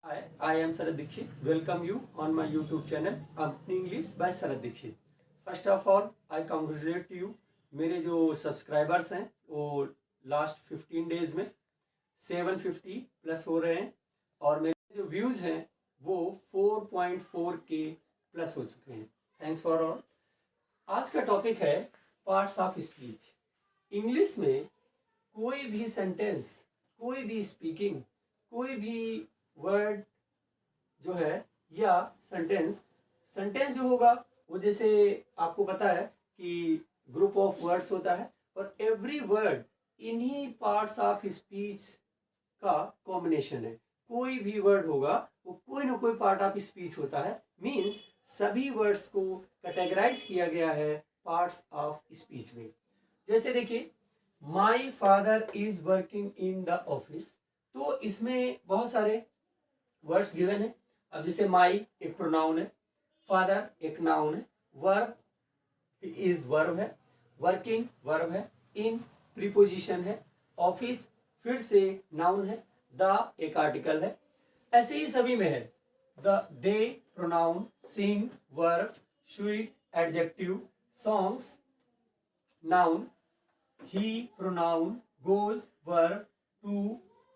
Hi, I am Sarath Dixit. Welcome you on my YouTube channel Company English by Sarath Dixit. First of all, I congratulate you. मेरे जो subscribers हैं वो last 15 days में 750 plus हो रहे हैं और मेरे जो व्यूज़ हैं वो 4.4K प्लस हो चुके हैं. Thanks for all. आज का टॉपिक है पार्ट्स ऑफ स्पीच. इंग्लिश में कोई भी सेंटेंस, कोई भी स्पीकिंग, कोई भी वर्ड जो है या सेंटेंस जो होगा वो जैसे आपको पता है कि ग्रुप ऑफ वर्ड्स होता है और एवरी वर्ड इन्हीं पार्ट्स ऑफ स्पीच का कॉम्बिनेशन है. कोई भी वर्ड होगा वो कोई ना कोई पार्ट ऑफ स्पीच होता है. मीन्स सभी वर्ड्स को कैटेगराइज किया गया है पार्ट्स ऑफ स्पीच में. जैसे देखिए, my father is working in the office, तो इसमें बहुत सारे वर्ड्स गिवन है. अब जैसे माई एक प्रोनाउन है, फादर एक नाउन है, वर्ब इज वर्ब है, वर्किंग वर्ब है, इन प्रीपोजिशन है, ऑफिस फिर से नाउन है, द एक आर्टिकल है. ऐसे ही सभी में है. The they pronoun, sing verb, sweet adjective, songs noun, he pronoun, goes verb, to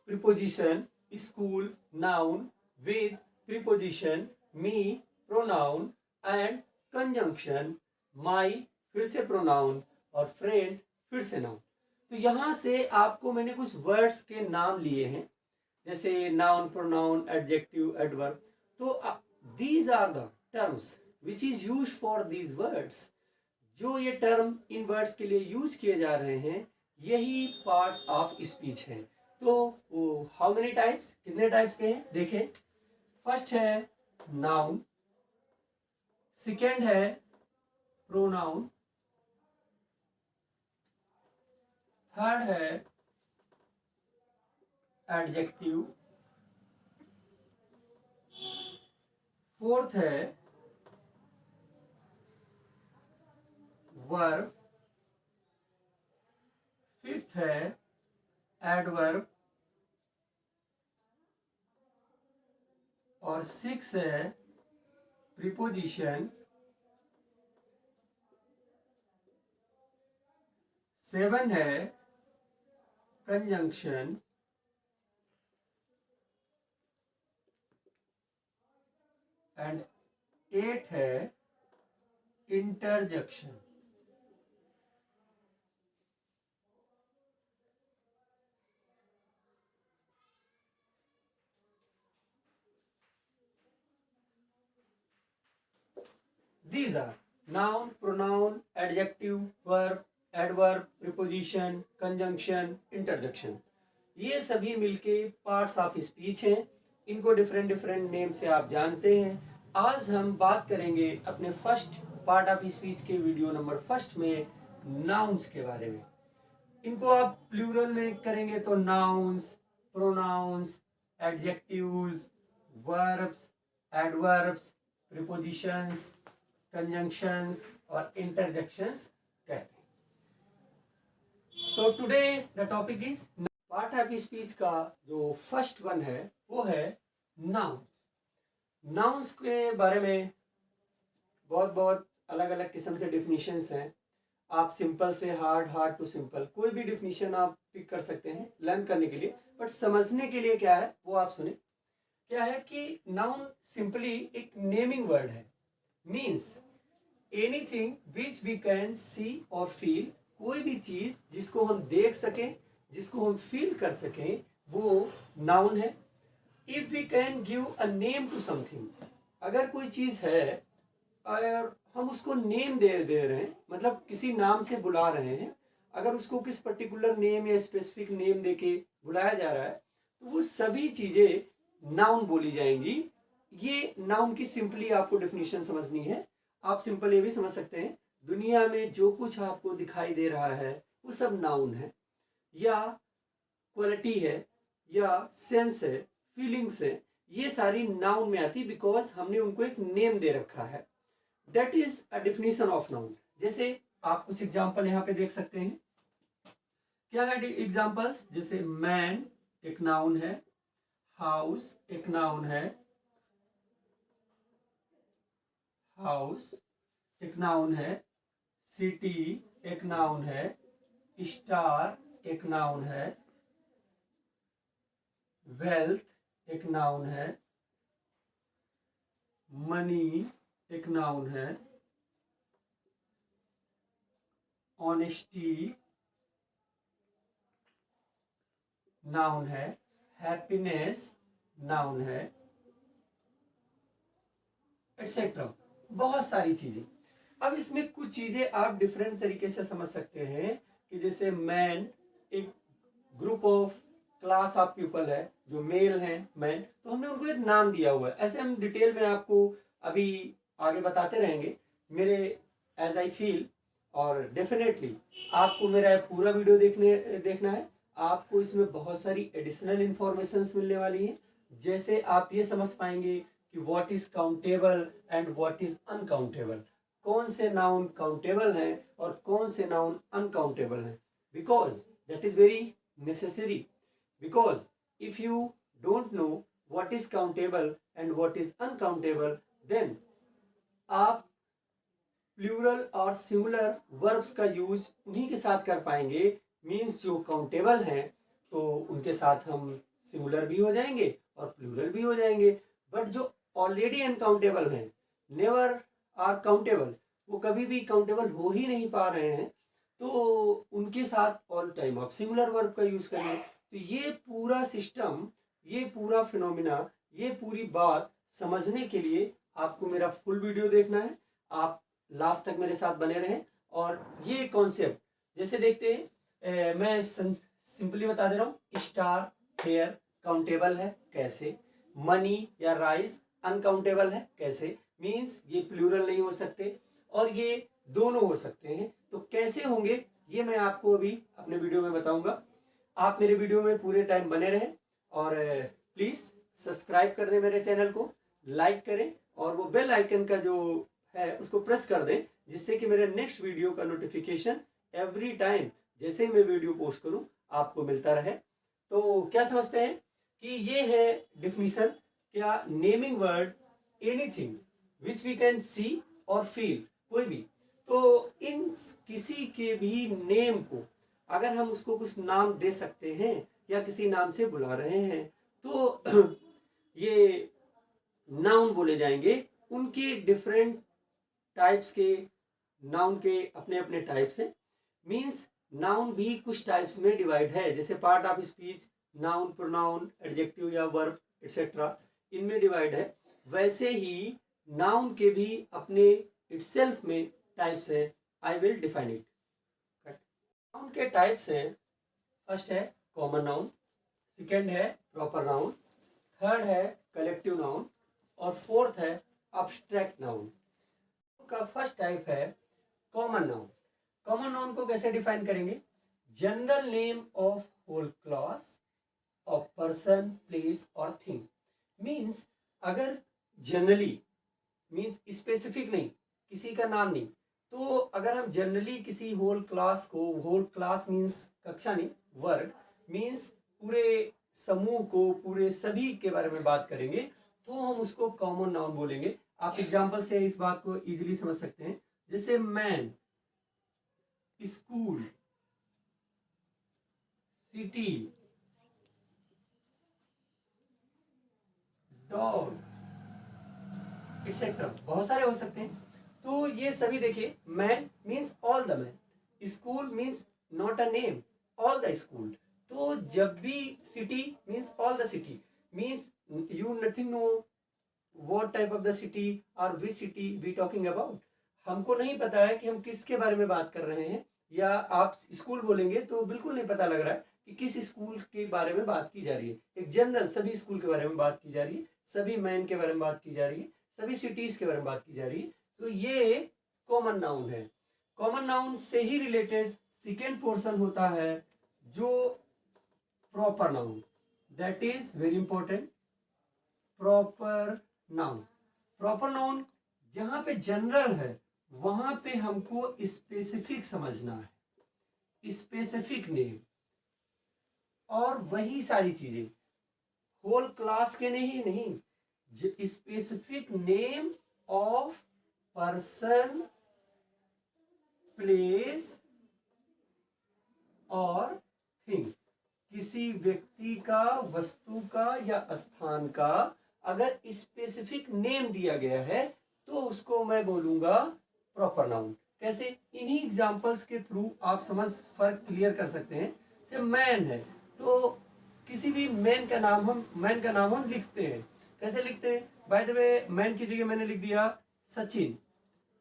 preposition, school noun, with preposition, me pronoun and conjunction, my फिर से pronoun और friend फिर से noun. तो यहाँ से आपको मैंने कुछ वर्ड्स के नाम लिए हैं जैसे noun, pronoun, adjective, adverb. तो these are the terms which is used for these words. जो ये टर्म इन वर्ड्स के लिए यूज किए जा रहे हैं यही पार्ट्स ऑफ स्पीच हैं. तो हाउ मेनी टाइप्स, कितने टाइप्स के हैं देखें. फर्स्ट है नाउन, सेकेंड है प्रोनाउन, थर्ड है एडजेक्टिव, फोर्थ है वर्ब, फिफ्थ है एडवर्ब और सिक्स है प्रीपोजिशन, सेवन है कंजंक्शन एंड एट है interjection. These are noun, pronoun, adjective, verb, adverb, preposition, conjunction, interjection. ये सभी मिलके पार्ट्स ऑफ स्पीच हैं. इनको डिफरेंट डिफरेंट नेम से आप जानते हैं. आज हम बात करेंगे अपने फर्स्ट पार्ट ऑफ स्पीच के वीडियो नंबर फर्स्ट में नाउन्स के बारे में. इनको आप प्लूरल में करेंगे तो nouns, pronouns, adjectives, verbs, adverbs, prepositions, conjunctions और इंटरजेक्शंस कहते हैं. तो today the topic is part of speech का जो फर्स्ट वन है वो है नाउन्स. नाउन्स के बारे में बहुत अलग अलग किस्म से डिफिनीशंस हैं. आप सिंपल से हार्ड, हार्ड टू सिंपल, कोई भी डिफिनीशन आप पिक कर सकते हैं लर्न करने के लिए. बट समझने के लिए क्या है वो आप सुने. क्या है कि नाउन सिंपली एक नेमिंग वर्ड है. Means anything which we can see और फील, कोई भी चीज जिसको हम देख सकें, जिसको हम फील कर सकें वो नाउन है. If we can give a name to something, अगर कोई चीज है और हम उसको नेम दे रहे हैं, मतलब किसी नाम से बुला रहे हैं, अगर उसको किस पर्टिकुलर नेम या स्पेसिफिक नेम देके बुलाया जा रहा है तो वो सभी चीजें नाउन बोली जाएंगी. ये नाउन की सिंपली आपको डेफिनेशन समझनी है. आप सिंपल ये भी समझ सकते हैं दुनिया में जो कुछ आपको दिखाई दे रहा है वो सब नाउन है, या क्वालिटी है, या सेंस है, फीलिंग्स है, ये सारी नाउन में आती बिकॉज हमने उनको एक नेम दे रखा है. That is a definition of noun. जैसे आप कुछ एग्जांपल यहाँ पे देख सकते हैं. क्या है एग्जांपल्स? जैसे मैन एक नाउन है, हाउस एक नाउन है, हाउस एक नाउन है, सिटी एक नाउन है, स्टार एक नाउन है, वेल्थ एक नाउन है, मनी एक नाउन है, ऑनेस्टी नाउन है, हैप्पीनेस नाउन है, एक्सेट्रा। बहुत सारी चीजें। अब इसमें कुछ चीजें आप डिफरेंट तरीके से समझ सकते हैं कि जैसे मैन एक group of class of people है जो मेल हैं मैन, तो हमने उनको एक नाम दिया हुआ है। ऐसे हम डिटेल में आपको अभी आगे बताते रहेंगे मेरे एज आई फील। और डेफिनेटली आपको मेरा पूरा वीडियो देखना है। आपको इसमें बहुत सारी एडिशनल इंफॉर्मेशन मिलने वाली है। जैसे आप ये समझ पाएंगे कि what is countable and what is uncountable, कौन से नाउन काउंटेबल हैं और कौन से नाउन अनकाउंटेबल हैं, because that is very necessary, because if you don't know what is countable and what is uncountable, then आप प्लूरल और सिंगुलर वर्ब्स का यूज उन्हीं के साथ कर पाएंगे। मीन्स जो काउंटेबल हैं तो उनके साथ हम सिंगुलर भी हो जाएंगे और प्लूरल भी हो जाएंगे। बट जो ऑलरेडी अनकाउंटेबल हैं, नेवर आर काउंटेबल, वो कभी भी काउंटेबल हो ही नहीं पा रहे हैं, तो उनके साथ ऑल टाइम आप सिंगुलर वर्ब का यूज करेंगे। तो ये पूरा सिस्टम, ये पूरा फिनोमिना, ये पूरी बात समझने के लिए आपको मेरा फुल वीडियो देखना है। आप लास्ट तक मेरे साथ बने रहें। और ये कॉन्सेप्ट जैसे देखते हैं, मैं सिंपली बता दे रहा हूँ। स्टार हेयर काउंटेबल है कैसे, मनी या राइस अनकाउंटेबल है कैसे, मीन्स ये प्लूरल नहीं हो सकते और ये दोनों हो सकते हैं। तो कैसे होंगे ये मैं आपको अभी अपने वीडियो में बताऊंगा। आप मेरे वीडियो में पूरे टाइम बने रहें और प्लीज सब्सक्राइब कर दें मेरे चैनल को, लाइक करें और वो बेल आइकन का जो है उसको प्रेस कर दें, जिससे कि मेरे नेक्स्ट वीडियो का नोटिफिकेशन एवरी टाइम जैसे ही मैं वीडियो पोस्ट करूं आपको मिलता रहे। तो क्या समझते हैं कि ये है डिफिनीशन, क्या naming word anything which we can see और फील, कोई भी। तो इन किसी के भी नेम को अगर हम उसको कुछ नाम दे सकते हैं या किसी नाम से बुला रहे हैं तो ये नाउन बोले जाएंगे। उनके डिफरेंट टाइप्स के नाउन के अपने अपने टाइप्स हैं। मीन्स नाउन भी कुछ टाइप्स में डिवाइड है, जैसे part of speech, noun, pronoun, adjective या वर्ब एक्सेट्रा, इनमें डिवाइड है। वैसे ही नाउन के भी अपने इटसेल्फ में टाइप्स हैं। I will define it. Noun के टाइप्स हैं, फर्स्ट है कॉमन नाउन, सेकेंड है प्रॉपर नाउन, थर्ड है कलेक्टिव नाउन और फोर्थ है अब्स्ट्रैक्ट नाउन। का फर्स्ट टाइप है कॉमन नाउन। कॉमन नाउन को कैसे डिफाइन करेंगे? General name of whole class of person, place और थिंग। मीन्स अगर जनरली मीन्स स्पेसिफिक नहीं, किसी का नाम नहीं, तो अगर हम जनरली किसी होल क्लास को, होल क्लास मीन्स कक्षा नहीं, वर्ग मीन्स पूरे समूह को, पूरे सभी के बारे में बात करेंगे तो हम उसको कॉमन नाउन बोलेंगे। आप एग्जांपल से इस बात को इजीली समझ सकते हैं, जैसे man, school, city, dog et cetera, बहुत सारे हो सकते हैं। तो ये सभी देखिए, man means all the man, school means not a name, all the school. तो जब भी city means all the city, means you nothing know what type of the city और which city we talking about. हमको नहीं पता है कि हम किसके बारे में बात कर रहे हैं, या आप स्कूल बोलेंगे तो बिल्कुल नहीं पता लग रहा है कि किस स्कूल के बारे में बात की जा रही है। एक जनरल सभी स्कूल के बारे में बात की जा रही है, सभी मैन के बारे में बात की जा रही है, सभी सिटीज के बारे में बात की जा रही है। तो ये कॉमन नाउन है। कॉमन नाउन से ही रिलेटेड सेकेंड पोर्शन होता है जो proper noun, that is very important. Proper noun, proper noun जहां पे जनरल है वहां पे हमको स्पेसिफिक समझना है, स्पेसिफिक नेम और वही सारी चीजें। होल क्लास के नहीं, specific name of person, place और थिंग। किसी व्यक्ति का, वस्तु का या स्थान का अगर स्पेसिफिक नेम दिया गया है तो उसको मैं बोलूंगा प्रॉपर नाउन। कैसे? इन्हीं एग्जांपल्स के थ्रू आप समझ फर्क क्लियर कर सकते हैं। से मैन है तो किसी भी मैन का नाम हम लिखते हैं। कैसे लिखते हैं? बाय द वे, मैन की जगह मैंने लिख दिया सचिन,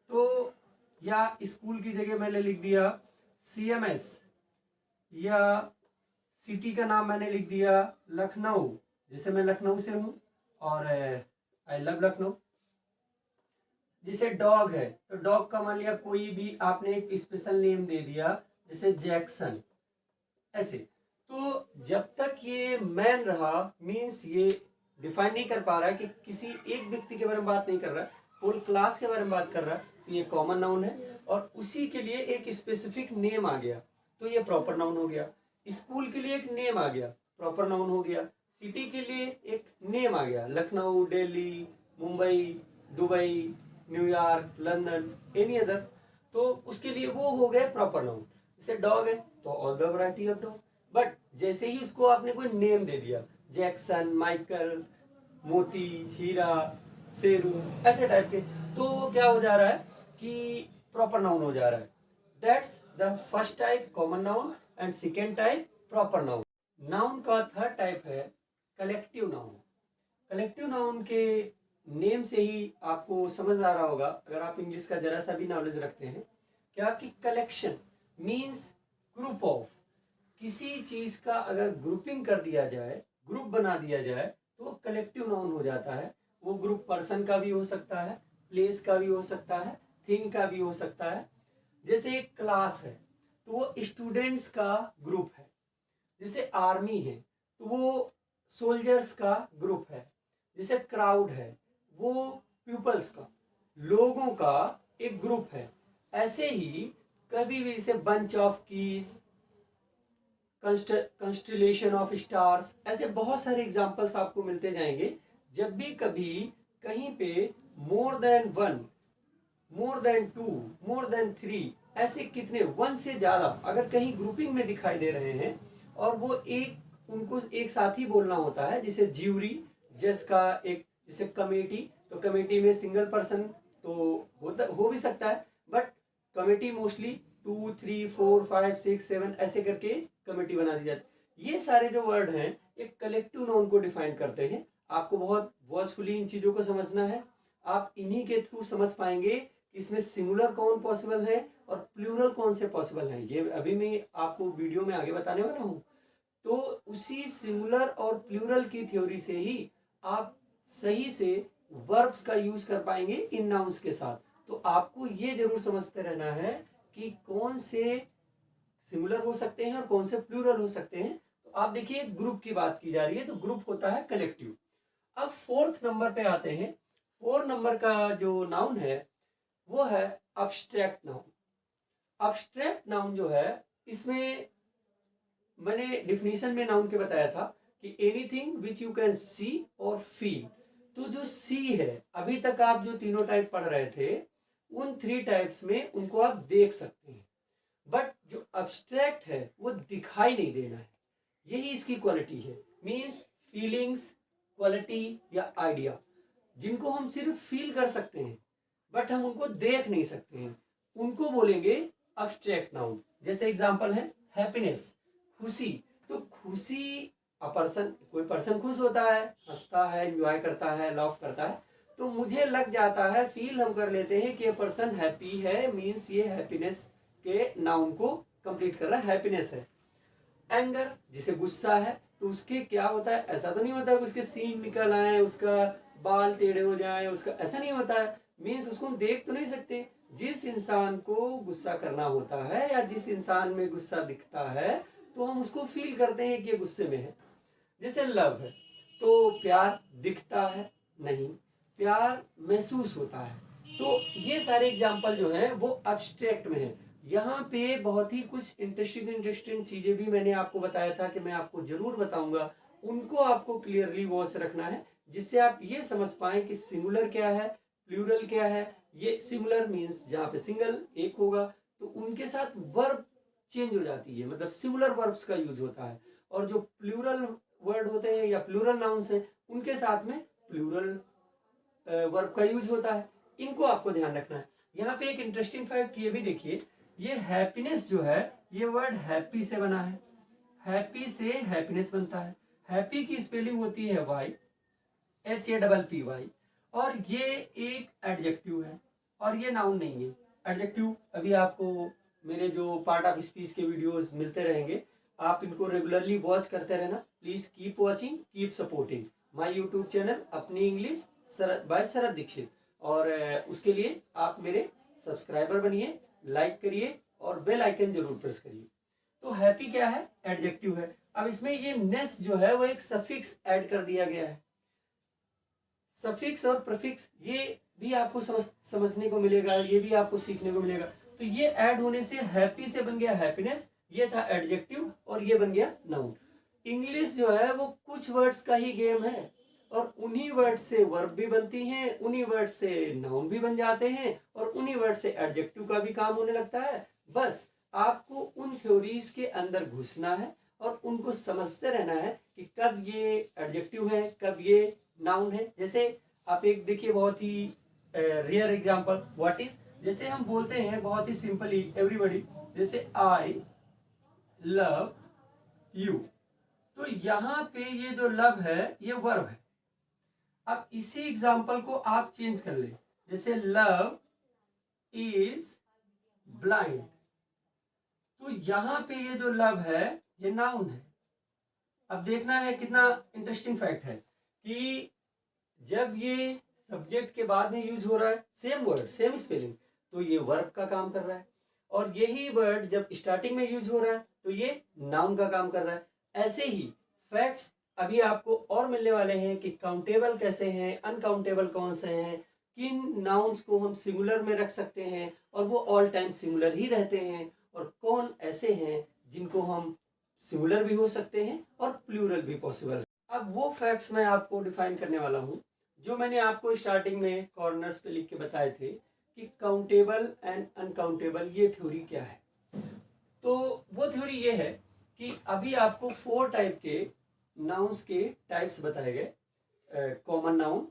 तो या स्कूल की जगह मैंने लिख दिया CMS, या सिटी का नाम मैंने लिख दिया लखनऊ, जैसे मैं लखनऊ से हूं और आई लव लखनऊ। जैसे डॉग है तो डॉग का मान लिया कोई भी आपने एक स्पेशल नेम दे दिया, जैसे जैक्सन, ऐसे। तो जब तक ये मैन रहा, मीन्स ये डिफाइन नहीं कर पा रहा है कि किसी एक व्यक्ति के बारे में बात नहीं कर रहा है, होल क्लास के बारे में बात कर रहा है, तो ये कॉमन नाउन है और उसी के लिए एक स्पेसिफिक नेम आ गया तो ये प्रॉपर नाउन हो गया। स्कूल के लिए एक नेम आ गया, प्रॉपर नाउन हो गया। सिटी के लिए एक नेम आ गया, Lucknow, Delhi, Mumbai, Dubai, New York, London, any other, तो उसके लिए वो हो गए प्रॉपर नाउन। जैसे डॉग है तो all the variety of dog, but जैसे ही उसको आपने कोई नेम दे दिया, जैक्सन, माइकल, मोती, हीरा, शेरू, ऐसे टाइप के, तो वो क्या हो जा रहा है कि प्रॉपर नाउन हो जा रहा है। That's the first type common noun and second type proper noun. Noun का थर्ड टाइप है कलेक्टिव नाउन। कलेक्टिव नाउन के नेम से ही आपको समझ आ रहा होगा, अगर आप इंग्लिश का जरा सा भी नॉलेज रखते हैं, क्या कि कलेक्शन मीन्स ग्रुप ऑफ। किसी चीज का अगर ग्रुपिंग कर दिया जाए, ग्रुप बना दिया जाए, तो कलेक्टिव नाउन हो जाता है। वो ग्रुप पर्सन का भी हो सकता है, प्लेस का भी हो सकता है, थिंग का भी हो सकता है। जैसे एक क्लास है तो वो स्टूडेंट्स का ग्रुप है। जैसे आर्मी है तो वो सोल्जर्स का ग्रुप है। जैसे क्राउड है वो पीपल्स का, लोगों का एक ग्रुप है। ऐसे ही कभी भी जैसे bunch of keys, constellation of stars, ऐसे बहुत सारे एग्जांपल्स आपको मिलते जाएंगे। जब भी कभी कहीं पे more than one, more than two, more than three, ऐसे कितने वन से ज्यादा अगर कहीं ग्रुपिंग में दिखाई दे रहे हैं और वो एक उनको एक साथ ही बोलना होता है, जैसे ज्यूरी, जज का एक, जैसे कमेटी, तो कमेटी में सिंगल पर्सन तो हो भी सकता है, बट कमेटी मोस्टली 2, 3, 4, 5, 6, 7 ऐसे करके कमेटी बना दी जाती है। ये सारे जो वर्ड हैं एक कलेक्टिव नाउन को डिफाइन करते हैं। आपको बहुत वॉचफुली इन चीजों को समझना है। आप इन्हीं के थ्रू समझ पाएंगे कि इसमें सिंगुलर कौन पॉसिबल है और प्लूरल कौन से पॉसिबल हैं। ये अभी मैं आपको वीडियो में आगे बताने वाला हूँ। तो उसी सिंगुलर और प्लूरल की थ्योरी से ही आप सही से वर्ब्स का यूज कर पाएंगे इन नाउन्स के साथ। तो आपको ये जरूर समझते रहना है कि कौन से सिंगुलर हो सकते हैं और कौन से प्लूरल हो सकते हैं। तो आप देखिए ग्रुप की बात की जा रही है तो ग्रुप होता है कलेक्टिव। अब फोर्थ नंबर पे आते हैं। 4 नंबर का जो नाउन है वो है अब्स्ट्रैक्ट नाउन। अब्स्ट्रैक्ट नाउन जो है, इसमें मैंने डिफिनीशन में नाउन के बताया था कि anything which you can see और फील। तो जो सी है, अभी तक आप जो तीनों टाइप पढ़ रहे थे उन 3 टाइप्स में उनको आप देख सकते हैं, बट जो अब्स्ट्रैक्ट है वो दिखाई नहीं देना है। यही इसकी क्वालिटी है। मीन्स फीलिंग्स, क्वालिटी या आइडिया, जिनको हम सिर्फ फील कर सकते हैं बट हम उनको देख नहीं सकते हैं, उनको बोलेंगे अब्स्ट्रैक्ट नाउन। जैसे एग्जांपल है हैप्पीनेस, खुशी। तो खुशी, कोई पर्सन खुश होता है, हंसता है, एंजॉय करता है, लव करता है, तो मुझे लग जाता है, फील हम कर लेते हैं कि ये पर्सन हैप्पी है, मीन्स ये हैप्पीनेस के नाउन को कंप्लीट कर रहा है, हैप्पीनेस है। एंगर, जिसे गुस्सा है, तो उसके क्या होता है, ऐसा तो नहीं होता है कि उसके सींग निकल आए, उसका बाल टेढ़े हो जाए, उसका ऐसा नहीं होता है। मीन्स उसको हम देख तो नहीं सकते। जिस इंसान को गुस्सा करना होता है या जिस इंसान में गुस्सा दिखता है तो हम उसको फील करते हैं कि ये गुस्से में है। जैसे लव है तो प्यार दिखता है नहीं, प्यार महसूस होता है। तो ये सारे एग्जाम्पल जो हैं वो अब्स्ट्रैक्ट में है। यहाँ पे बहुत ही कुछ इंटरेस्टिंग चीजें भी मैंने आपको बताया था कि मैं आपको जरूर बताऊंगा। उनको आपको क्लियरली वॉच रखना है, जिससे आप ये समझ पाए कि सिंगुलर क्या है, प्लूरल क्या है। ये सिंगुलर मीन्स जहाँ पे सिंगल एक होगा तो उनके साथ वर्ब चेंज हो जाती है, मतलब सिंगुलर वर्ब्स का यूज होता है। और जो प्लूरल वर्ड होते हैं या प्लूरल नाउन्स हैं उनके साथ में प्लूरल वर्ब का यूज होता है। इनको आपको ध्यान रखना है। यहाँ पे एक इंटरेस्टिंग फैक्ट ये भी देखिए, ये हैप्पीनेस जो है ये वर्ड हैप्पी से बना है, हैप्पी से हैप्पीनेस बनता है। हैप्पी की स्पेलिंग होती है वाई, HAPPY, और ये एक एडजेक्टिव है और ये नाउन नहीं है। एडजेक्टिव अभी आपको मेरे जो पार्ट ऑफ स्पीच के वीडियोस मिलते रहेंगे, आप इनको रेगुलरली वॉच करते रहना। Please keep watching, keep supporting my YouTube channel अपनी इंग्लिश बाय शरद दीक्षित। और उसके लिए आप मेरे सब्सक्राइबर बनिए, लाइक करिए और बेल आइकन जरूर प्रेस करिए। तो हैप्पी क्या है, एडजेक्टिव है। अब इसमें ये नेस जो है वो एक सफिक्स ऐड कर दिया गया है। सफिक्स और प्रीफिक्स ये भी आपको समझने को मिलेगा, ये भी आपको सीखने को मिलेगा। तो ये ऐड होने से हैप्पी से बन गया हैप्पीनेस, ये था एडजेक्टिव और ये बन गया नाउन। इंग्लिश जो है वो कुछ वर्ड्स का ही गेम है और उन्हीं वर्ड से वर्ब भी बनती हैं, उन्हीं वर्ड से नाउन भी बन जाते हैं और उन्हीं वर्ड से एडजेक्टिव का भी काम होने लगता है। बस आपको उन थ्योरीज के अंदर घुसना है और उनको समझते रहना है कि कब ये एडजेक्टिव है, कब ये नाउन है। जैसे आप एक देखिए बहुत ही रियर एग्जांपल, व्हाट इज, जैसे हम बोलते हैं बहुत ही सिंपली एवरीबॉडी, जैसे आई लव यू, तो यहाँ पे ये जो लव है ये वर्ब है। अब इसी एग्जांपल को आप चेंज कर ले, जैसे लव इज ब्लाइंड, तो यहाँ पे ये जो लव है ये नाउन है। अब देखना है कितना इंटरेस्टिंग फैक्ट है कि जब ये सब्जेक्ट के बाद में यूज हो रहा है सेम वर्ड सेम स्पेलिंग, तो ये वर्ब का काम कर रहा है, और यही वर्ड जब स्टार्टिंग में यूज हो रहा है तो ये नाउन का काम कर रहा है। ऐसे ही फैक्ट्स अभी आपको और मिलने वाले हैं कि काउंटेबल कैसे हैं, अनकाउंटेबल कौन से हैं, किन नाउन्स को हम सिंगुलर में रख सकते हैं और वो ऑल टाइम सिंगुलर ही रहते हैं, और कौन ऐसे हैं जिनको हम सिंगुलर भी हो सकते हैं और प्लूरल भी पॉसिबल है। अब वो फैक्ट्स मैं आपको डिफाइन करने वाला हूँ जो मैंने आपको स्टार्टिंग में कॉर्नर्स पे लिख के बताए थे कि काउंटेबल एंड अनकाउंटेबल ये थ्योरी क्या है। तो वो थ्योरी ये है कि अभी आपको 4 टाइप के नाउन्स के टाइप्स बताए गए, common noun,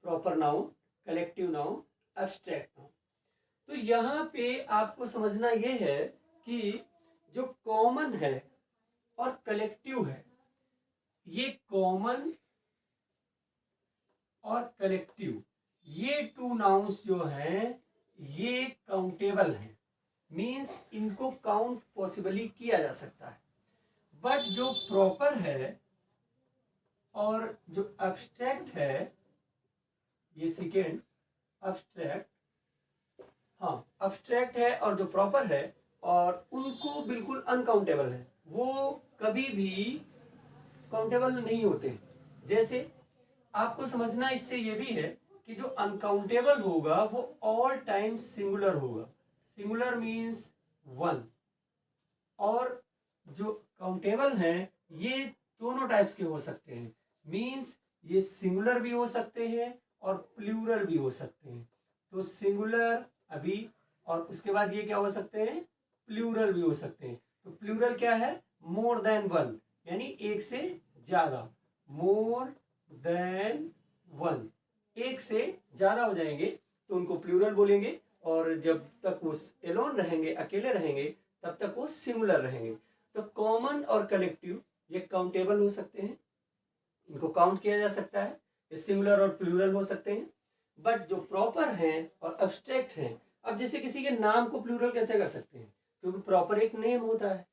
proper noun, collective noun, abstract noun. तो यहाँ पे आपको समझना ये है कि जो कॉमन है और कलेक्टिव है, ये कॉमन और कलेक्टिव ये 2 नाउन्स जो हैं ये काउंटेबल हैं, मीन्स इनको काउंट पॉसिबली किया जा सकता है। बट जो प्रॉपर है और जो एब्स्ट्रैक्ट है, ये सेकेंड एब्स्ट्रैक्ट, हाँ एब्स्ट्रैक्ट है और जो प्रॉपर है और उनको बिल्कुल अनकाउंटेबल है, वो कभी भी काउंटेबल नहीं होते। जैसे आपको समझना इससे ये भी है कि जो अनकाउंटेबल होगा वो ऑल टाइम सिंगुलर होगा, सिंगुलर मीन्स 1, और जो काउंटेबल हैं ये दोनों टाइप्स के हो सकते हैं, मीन्स ये सिंगुलर भी हो सकते हैं और प्लूरल भी हो सकते हैं। तो सिंगुलर अभी, और उसके बाद ये क्या हो सकते हैं, प्लूरल भी हो सकते हैं। तो प्लूरल क्या है, मोर देन 1, यानी एक से ज्यादा, मोर देन 1, एक से ज्यादा हो जाएंगे तो उनको प्लूरल बोलेंगे, और जब तक वो एलोन रहेंगे, अकेले रहेंगे, तब तक वो सिंगुलर रहेंगे। तो कॉमन और कलेक्टिव ये काउंटेबल हो सकते हैं, इनको काउंट किया जा सकता है, ये सिंगुलर और प्लूरल हो सकते हैं। बट जो प्रॉपर हैं और एब्स्ट्रैक्ट हैं, अब जैसे किसी के नाम को प्लूरल कैसे कर सकते हैं, क्योंकि प्रॉपर एक नेम होता है।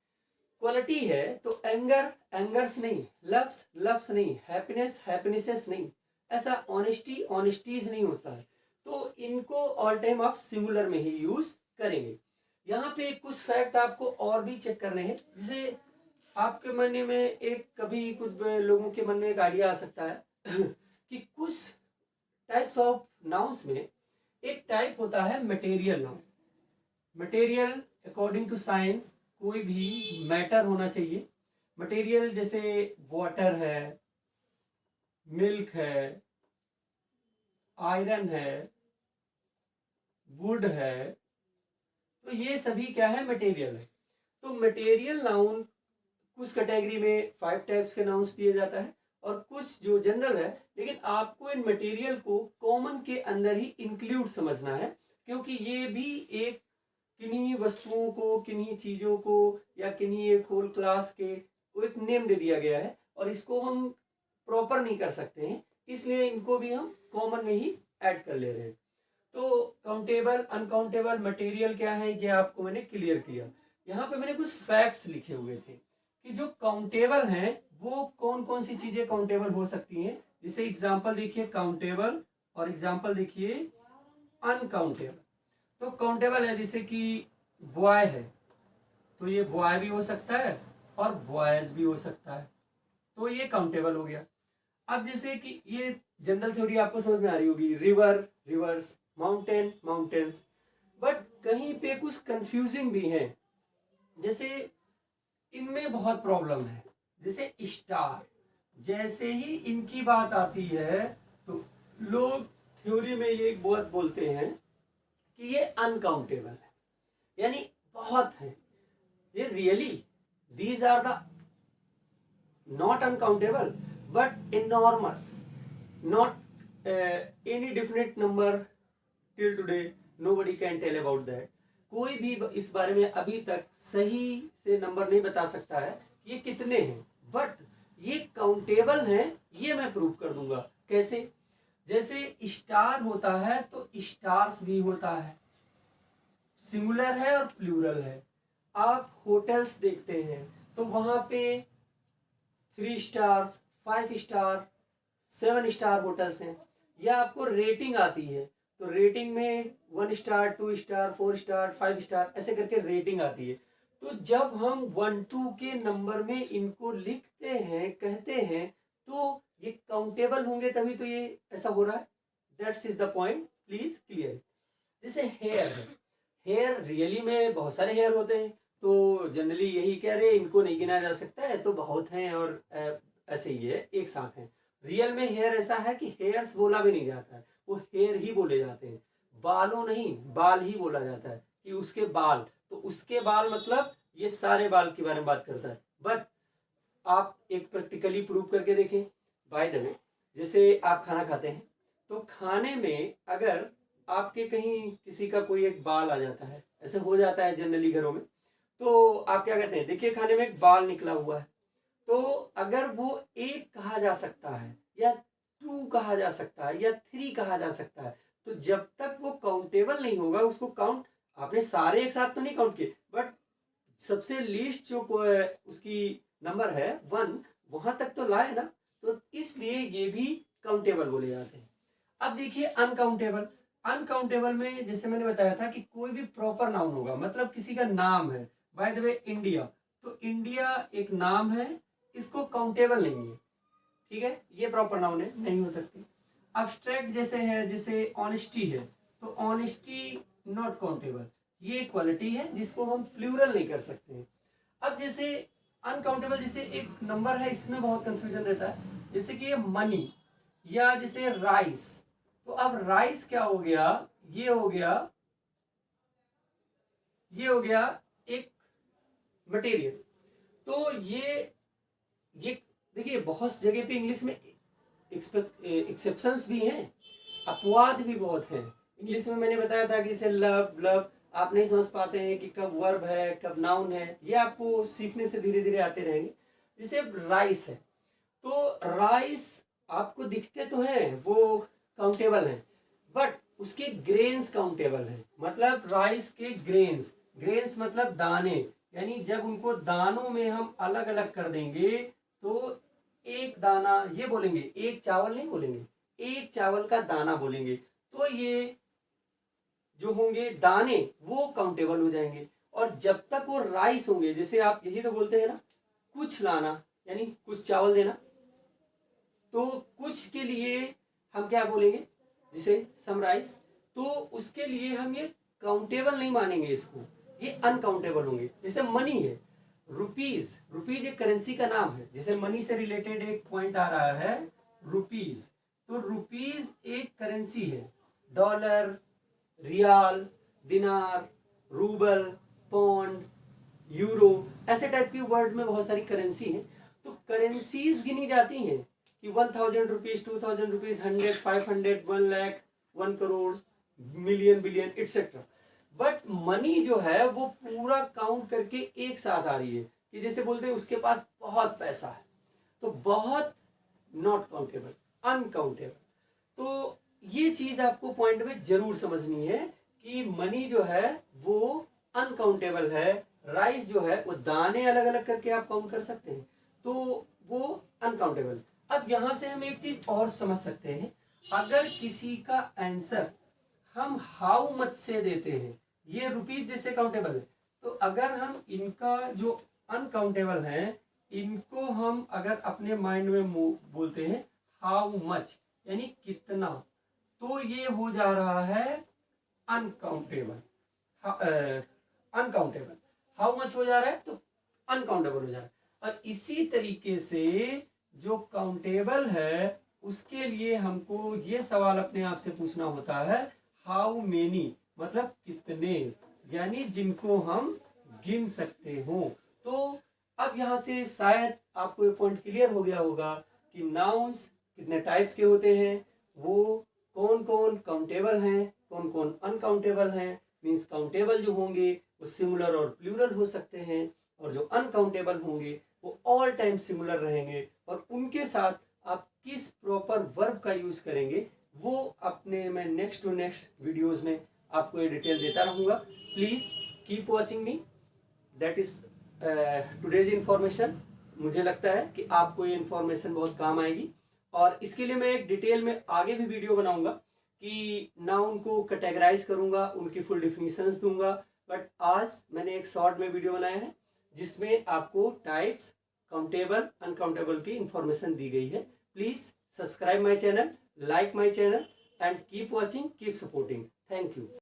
क्वालिटी है तो एंगर एंगर्स नहीं, लव्स लव्स नहीं, हैप्पीनेस हैप्पीनेसेस नहीं, ऐसा ऑनेस्टी ऑनेस्टीज नहीं होता है। तो इनको ऑल टाइम आप सिंगुलर में ही यूज करेंगे। यहाँ पे कुछ फैक्ट आपको और भी चेक करने हैं। जैसे आपके मन में एक, कभी कुछ लोगों के मन में एक आइडिया आ सकता है कि कुछ टाइप्स ऑफ नाउन्स में एक टाइप होता है material noun. Material according to science कोई भी मैटर होना चाहिए, मटेरियल जैसे वाटर है, मिल्क है, आयरन है, वुड है, तो ये सभी क्या है, मटेरियल है। तो मटेरियल नाउन कुछ कैटेगरी में 5 टाइप्स के नाउन्स दिए जाता है और कुछ जो जनरल है, लेकिन आपको इन मटेरियल को कॉमन के अंदर ही इंक्लूड समझना है, क्योंकि ये भी एक किन्हीं वस्तुओं को, किन्हीं चीज़ों को या किन्हीं एक होल क्लास के को एक नेम दे दिया गया है और इसको हम प्रॉपर नहीं कर सकते हैं, इसलिए इनको भी हम कॉमन में ही ऐड कर ले रहे हैं। तो काउंटेबल, अनकाउंटेबल, मटेरियल क्या है, ये आपको मैंने क्लियर किया। यहाँ पे मैंने कुछ फैक्ट्स लिखे हुए थे कि जो काउंटेबल हैं वो कौन कौन सी चीजें काउंटेबल हो सकती हैं। जैसे एग्जांपल देखिए काउंटेबल और एग्जांपल देखिए अनकाउंटेबल। तो काउंटेबल है जैसे कि बॉय है, तो ये बॉय भी हो सकता है और बॉयज भी हो सकता है, तो ये काउंटेबल हो गया। अब जैसे कि ये जनरल थ्योरी आपको समझ में आ रही होगी, river reverse, mountain mountains, but कहीं पे कुछ कंफ्यूजिंग भी है। जैसे इनमें बहुत प्रॉब्लम है, जैसे स्टार, जैसे ही इनकी बात आती है तो लोग थ्योरी में ये बहुत बोलते हैं कि ये अनकाउंटेबल है, यानी बहुत है। ये really these are the not uncountable but enormous, not any definite number till today, nobody can tell about that। कोई भी इस बारे में अभी तक सही से नंबर नहीं बता सकता है कि ये कितने हैं, बट ये काउंटेबल हैं, ये मैं प्रूव कर दूंगा। कैसे? जैसे स्टार होता है तो स्टार्स भी होता है, सिंगुलर है और प्लूरल है। आप होटल्स देखते हैं तो वहां पे 3 स्टार्स, 5 स्टार, 7 स्टार होटल्स हैं। या आपको रेटिंग आती है तो रेटिंग में 1 स्टार, 2 स्टार, 4 स्टार, 5 स्टार ऐसे करके रेटिंग आती है। तो जब हम 1 2 के नंबर में इनको लिखते हैं, कहते हैं, तो ये काउंटेबल होंगे, तभी तो ये ऐसा हो रहा है। That's is the point, please clear. जैसे हेयर है, हेयर रियली में बहुत सारे हेयर होते हैं, तो जनरली यही कह रहे हैं इनको नहीं गिना जा सकता है, तो बहुत हैं और ऐसे ही है, एक साथ हैं। रियल में हेयर ऐसा है कि हेयर्स बोला भी नहीं जाता है, वो हेयर ही बोले जाते हैं। बालों नहीं, बाल ही बोला जाता है कि उसके बाल, तो उसके बाल मतलब ये सारे बाल के बारे में बात करता है। बट आप एक प्रैक्टिकली प्रूव करके देखें। बाय द वे, जैसे आप खाना खाते हैं तो खाने में अगर आपके कहीं किसी का कोई एक बाल आ जाता है, ऐसे हो जाता है जनरली घरों में, तो आप क्या कहते हैं, देखिए खाने में एक बाल निकला हुआ है, तो अगर वो एक कहा जा सकता है या 2 कहा जा सकता है या 3 कहा जा सकता है, तो जब तक वो काउंटेबल नहीं होगा उसको काउंट, आपने सारे एक साथ तो नहीं काउंट किए, बट सबसे लीस्ट जो उसकी नंबर है 1, वहां तक तो लाए ना, तो इसलिए ये भी काउंटेबल बोले जाते हैं। अब देखिए अनकाउंटेबल। अनकाउंटेबल में जैसे मैंने बताया था कि कोई भी प्रॉपर नाउन होगा, मतलब किसी का नाम है, बाय द वे इंडिया, तो इंडिया एक नाम है, इसको काउंटेबल नहीं है, ठीक है, ये प्रॉपर नाउन है, नहीं हो सकती। अब्स्ट्रैक्ट जैसे है, जैसे ऑनेस्टी है, तो ऑनेस्टी नॉट काउंटेबल, ये क्वालिटी है जिसको हम प्लूरल नहीं कर सकते हैं। अब जैसे अनकाउंटेबल, जैसे एक नंबर है, इसमें बहुत कंफ्यूजन रहता है, जैसे कि ये मनी या जैसे राइस, तो अब राइस क्या हो गया, ये हो गया, ये हो गया एक मटेरियल। तो ये देखिए बहुत जगह पे इंग्लिश में एक्सेप्शंस भी हैं, अपवाद भी बहुत हैं। इंग्लिश में मैंने बताया था कि जैसे लव, लव आप नहीं समझ पाते हैं कि कब वर्ब है कब नाउन है, ये आपको सीखने से धीरे धीरे आते रहेंगे। जैसे राइस है, तो राइस आपको दिखते तो हैं वो काउंटेबल हैं, बट उसके ग्रेन्स काउंटेबल हैं। मतलब राइस के ग्रेन्स, ग्रेन्स मतलब दाने, यानी जब उनको दानों में हम अलग अलग कर देंगे तो एक दाना, ये बोलेंगे, एक चावल नहीं बोलेंगे, एक चावल का दाना बोलेंगे, तो ये जो होंगे दाने वो काउंटेबल हो जाएंगे। और जब तक वो राइस होंगे, जैसे आप यही तो बोलते हैं ना, कुछ लाना यानी कुछ चावल देना, तो कुछ के लिए हम क्या बोलेंगे, जिसे समराइज, तो उसके लिए हम ये काउंटेबल नहीं मानेंगे, इसको ये अनकाउंटेबल होंगे। जैसे मनी है, रुपीज, रुपीज एक करेंसी का नाम है। जैसे मनी से रिलेटेड एक पॉइंट आ रहा है रुपीज, तो रुपीज एक करेंसी है। डॉलर, रियाल, दिनार, रूबल, पौंड, यूरो, ऐसे टाइप की वर्ड में बहुत सारी करेंसी हैं। तो करेंसीज गिनी जाती हैं कि 1000 rupees, 2000 rupees, 100, 500, 1 lakh, 1 crore, million, billion, etcetera. But money जो है वो पूरा काउंट करके एक साथ आ रही है कि जैसे बोलते हैं उसके पास बहुत पैसा है, तो बहुत नॉट काउंटेबल, अनकाउंटेबल। तो ये चीज आपको पॉइंट में जरूर समझनी है कि मनी जो है वो अनकाउंटेबल है। राइस जो है वो दाने अलग अलग करके आप काउंट कर सकते हैं, तो वो अनकाउंटेबल। अब यहां से हम एक चीज और समझ सकते हैं, अगर किसी का आंसर हम हाउ मच से देते हैं, ये रुपीज जैसे काउंटेबल है, तो अगर हम इनका जो अनकाउंटेबल है इनको हम अगर अपने माइंड में बोलते हैं हाउ मच यानी कितना, तो ये हो जा रहा है अनकाउंटेबल। अनकाउंटेबल हाउ मच हो जा रहा है तो अनकाउंटेबल हो जा रहा है। और इसी तरीके से जो काउंटेबल है उसके लिए हमको ये सवाल अपने आप से पूछना होता है हाउ मेनी, मतलब कितने, यानी जिनको हम गिन सकते हो। तो अब यहां से शायद आपको ये पॉइंट क्लियर हो गया होगा कि नाउन्स कितने टाइप्स के होते हैं, वो कौन कौन काउंटेबल हैं, कौन कौन अनकाउंटेबल हैं। मीन्स काउंटेबल जो होंगे वो सिंगुलर और प्लूरल हो सकते हैं, और जो अनकाउंटेबल होंगे वो ऑल टाइम सिंगुलर रहेंगे। और उनके साथ आप किस प्रॉपर वर्ब का यूज करेंगे वो अपने मैं नेक्स्ट टू नेक्स्ट वीडियोस में आपको ये डिटेल देता रहूंगा। Please keep watching me, that is today's information. मुझे लगता है कि आपको ये इंफॉर्मेशन बहुत काम आएगी, और इसके लिए मैं एक डिटेल में आगे भी वीडियो बनाऊंगा कि नाउन को कैटेगराइज करूंगा, उनकी फुल डिफिनीशंस दूंगा। बट आज मैंने एक शॉर्ट में वीडियो बनाया है जिसमें आपको टाइप्स, काउंटेबल, अनकाउंटेबल की इंफॉर्मेशन दी गई है। Please subscribe my channel, like my channel, and keep watching, keep supporting. Thank you.